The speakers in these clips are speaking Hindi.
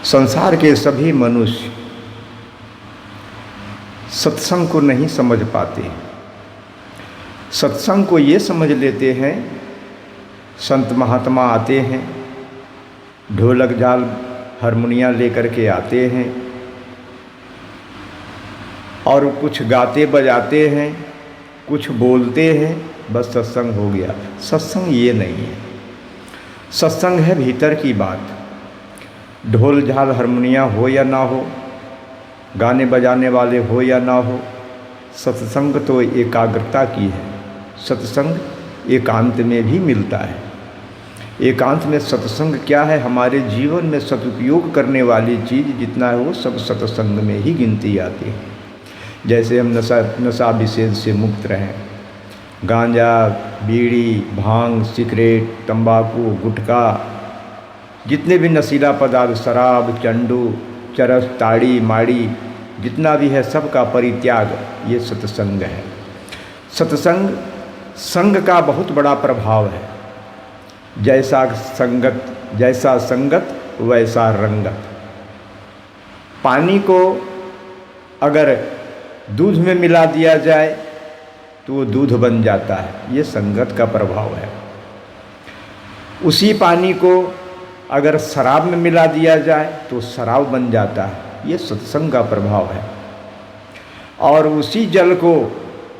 संसार के सभी मनुष्य सत्संग को नहीं समझ पाते। सत्संग को ये समझ लेते हैं, संत महात्मा आते हैं, ढोलक झाल हारमोनिया लेकर के आते हैं और कुछ गाते बजाते हैं, कुछ बोलते हैं, बस सत्संग हो गया। सत्संग ये नहीं है। सत्संग है भीतर की बात। ढोल झाल हारमोनिया हो या ना हो, गाने बजाने वाले हो या ना हो, सत्संग तो एकाग्रता की है। सत्संग एकांत में भी मिलता है। एकांत में सत्संग क्या है? हमारे जीवन में सदुपयोग करने वाली चीज़ जितना है वो सब सत्संग में ही गिनती आती है। जैसे हम नशा विषेद से मुक्त रहें, गांजा, बीड़ी, भांग, सिगरेट, तंबाकू, गुटखा, जितने भी नशीला पदार्थ, शराब, चंडू, चरस, ताड़ी, माड़ी, जितना भी है सबका परित्याग, ये सत्संग है। सत्संग संग का बहुत बड़ा प्रभाव है। जैसा संगत वैसा रंगत। पानी को अगर दूध में मिला दिया जाए तो वो दूध बन जाता है, ये संगत का प्रभाव है। उसी पानी को अगर शराब में मिला दिया जाए तो शराब बन जाता है, ये सत्संग का प्रभाव है। और उसी जल को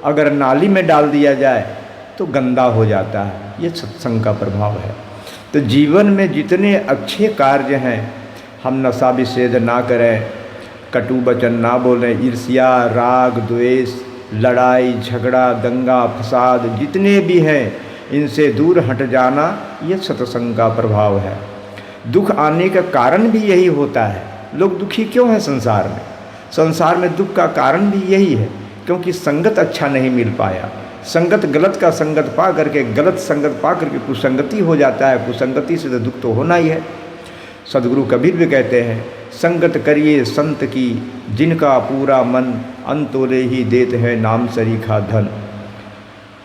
अगर नाली में डाल दिया जाए तो गंदा हो जाता है, ये सत्संग का प्रभाव है। तो जीवन में जितने अच्छे कार्य हैं, हम नशा विषेद ना करें, कटु वचन ना बोलें, ईर्ष्या, राग, द्वेष, लड़ाई झगड़ा, दंगा फसाद जितने भी हैं, इनसे दूर हट जाना, ये सत्संग का प्रभाव है। दुख आने का कारण भी यही होता है। लोग दुखी क्यों हैं संसार में? संसार में दुख का कारण भी यही है, क्योंकि संगत अच्छा नहीं मिल पाया। संगत गलत का संगत पा करके, गलत संगत पा करके कुसंगति हो जाता है। कुसंगति से तो दुख तो होना ही है। सदगुरु कबीर भी कहते हैं, संगत करिए संत की, जिनका पूरा मन, अंतोले ही देत है नाम सरीखा धन।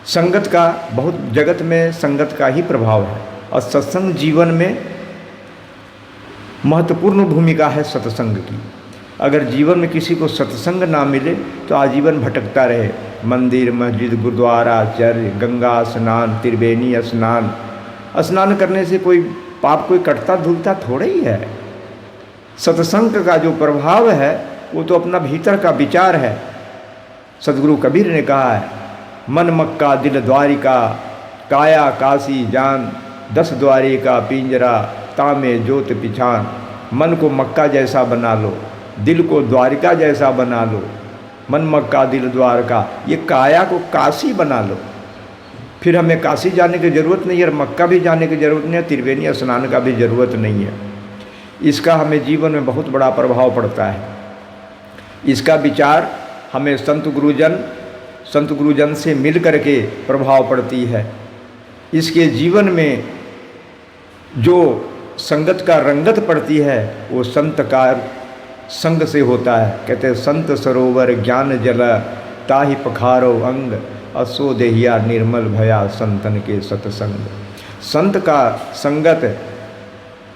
संगत का बहुत जगत में संगत का ही प्रभाव है। और सत्संग जीवन में महत्वपूर्ण भूमिका है सत्संग की। अगर जीवन में किसी को सत्संग ना मिले तो आजीवन भटकता रहे। मंदिर, मस्जिद, गुरुद्वारा, चर्च, गंगा स्नान, त्रिवेणी स्नान, स्नान करने से कोई पाप कोई कटता धुलता थोड़ा ही है। सत्संग का जो प्रभाव है वो तो अपना भीतर का विचार है। सदगुरु कबीर ने कहा है, मन मक्का दिल द्वारिका, काया काशी जान, 10 द्वारे का पिंजरा, तामे ज्योत पिछान। मन को मक्का जैसा बना लो, दिल को द्वारिका जैसा बना लो। मन मक्का दिल द्वारका, ये काया को काशी बना लो। फिर हमें काशी जाने की ज़रूरत नहीं है, और मक्का भी जाने की ज़रूरत नहीं है, त्रिवेणी स्नान का भी ज़रूरत नहीं है। इसका हमें जीवन में बहुत बड़ा प्रभाव पड़ता है। इसका विचार हमें संत गुरुजन से मिल करके प्रभाव पड़ती है। इसके जीवन में जो संगत का रंगत पड़ती है वो संत का संग से होता है। कहते हैं, संत सरोवर ज्ञान जल, ताहि पखारो अंग, असो देहिया निर्मल भया संतन के सत्संग। संत का संगत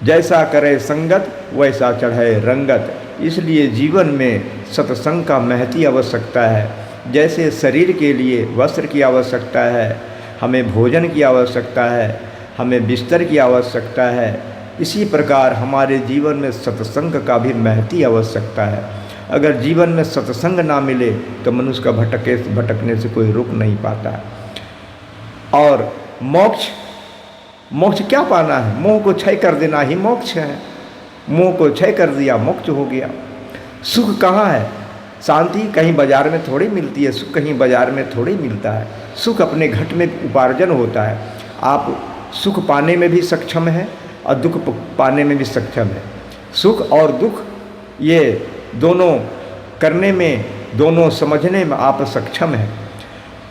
जैसा करे संगत, वैसा चढ़े रंगत। इसलिए जीवन में सत्संग का महती आवश्यकता है। जैसे शरीर के लिए वस्त्र की आवश्यकता है, हमें भोजन की आवश्यकता है, हमें बिस्तर की आवश्यकता है, इसी प्रकार हमारे जीवन में सत्संग का भी महती आवश्यकता है। अगर जीवन में सत्संग ना मिले तो मनुष्य का भटकने से कोई रुक नहीं पाता है। और मोक्ष क्या पाना है? मोह को क्षय कर देना ही मोक्ष है। मोह को क्षय कर दिया, मोक्ष हो गया। सुख कहाँ है? शांति कहीं बाजार में थोड़ी मिलती है, सुख कहीं बाजार में थोड़ी मिलता है। सुख अपने घट में उपार्जन होता है। आप सुख पाने में भी सक्षम है और दुख पाने में भी सक्षम है। सुख और दुख ये दोनों करने में, दोनों समझने में आप सक्षम हैं।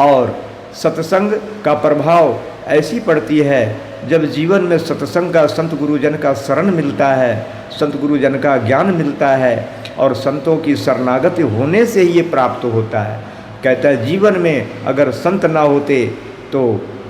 और सत्संग का प्रभाव ऐसी पड़ती है, जब जीवन में सत्संग का, संत गुरुजन का शरण मिलता है, संत गुरुजन का ज्ञान मिलता है, और संतों की शरणागति होने से ही ये प्राप्त होता है। कहता है, जीवन में अगर संत ना होते तो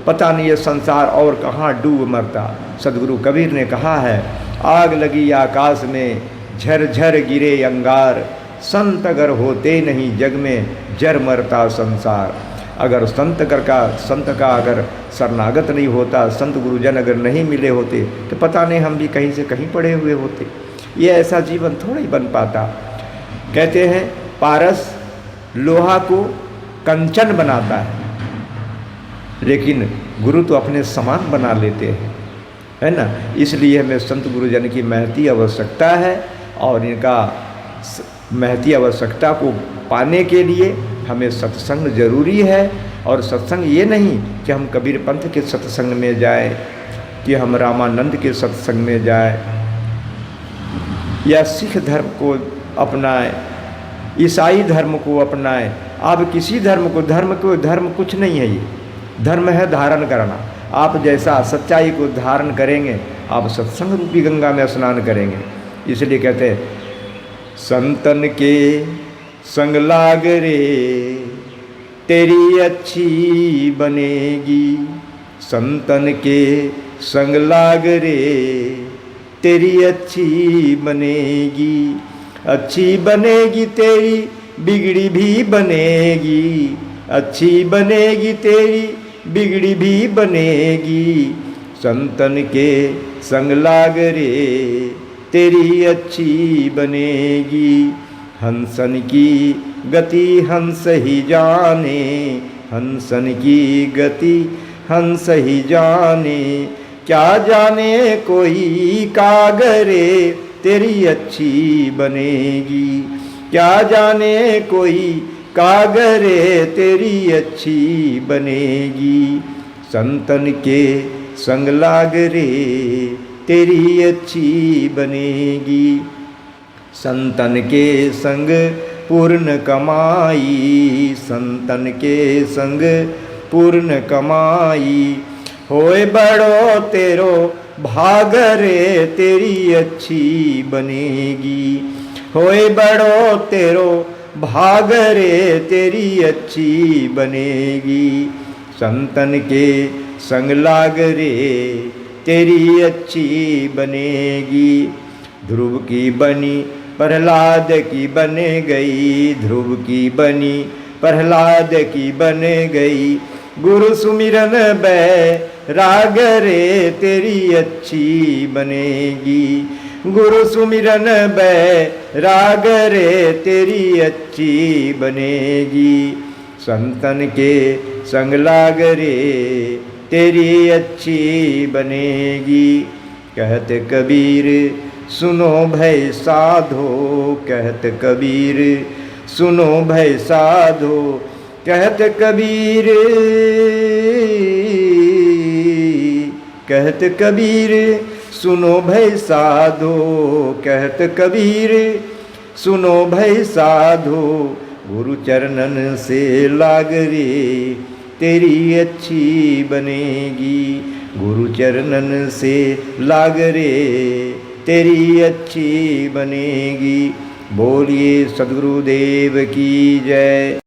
पता नहीं ये संसार और कहाँ डूब मरता। सदगुरु कबीर ने कहा है, आग लगी आकाश में, झर झर गिरे अंगार, संत अगर होते नहीं जग में जर मरता संसार। अगर संत का अगर शरणागत नहीं होता, संत गुरुजन अगर नहीं मिले होते तो पता नहीं हम भी कहीं से कहीं पड़े हुए होते। ये ऐसा जीवन थोड़ा ही बन पाता। कहते हैं पारस लोहा को कंचन बनाता है, लेकिन गुरु तो अपने समान बना लेते हैं, है ना। इसलिए हमें संत गुरुजन की महती आवश्यकता है, और इनका महती आवश्यकता को पाने के लिए हमें सत्संग जरूरी है। और सत्संग ये नहीं कि हम कबीर पंथ के सत्संग में जाए, कि हम रामानंद के सत्संग में जाए, या सिख धर्म को अपनाएं, ईसाई धर्म को अपनाएं। आप किसी धर्म कुछ नहीं है। ये धर्म है धारण करना। आप जैसा सच्चाई को धारण करेंगे, आप सत्संग रूपी गंगा में स्नान करेंगे। इसलिए कहते हैं संतन के संग लाग रे तेरी अच्छी बनेगी, संतन के संग लाग रे तेरी अच्छी बनेगी, अच्छी बनेगी तेरी बिगड़ी भी बनेगी, अच्छी बनेगी तेरी बिगड़ी भी बनेगी, संतन के संग लाग रे तेरी अच्छी बनेगी। हंसन की गति हंस ही जाने, हंसन की गति हंस ही जाने, क्या जाने कोई कागरे तेरी अच्छी बनेगी, क्या जाने कोई कागरे तेरी अच्छी बनेगी, संतन के संग लाग रे तेरी अच्छी बनेगी। संतन के संग पूर्ण कमाई, संतन के संग पूर्ण कमाई, होए बड़ो तेरो भाग रे तेरी अच्छी बनेगी, होए बड़ो तेरो भाग रे तेरी अच्छी बनेगी, संतन के संग लाग रे तेरी अच्छी बनेगी। ध्रुव की बनी प्रहलाद की बन गई, ध्रुव की बनी प्रहलाद की बन गई, गुरु सुमिरन बैराग रे तेरी अच्छी बनेगी, गुरु सुमिरन बैराग रे तेरी अच्छी बनेगी, संतन के संग लाग रे तेरी अच्छी बनेगी। कहत कबीर सुनो भय साधो, कहत कबीर सुनो भय साधो, कहत कबीर, कहत कबीर सुनो भय साधो, कहत कबीर सुनो भय साधो, गुरु चरणन से लाग रे तेरी अच्छी बनेगी, गुरु चरणन से लाग रे तेरी अच्छी बनेगी। बोलिए सद्गुरुदेव की जय।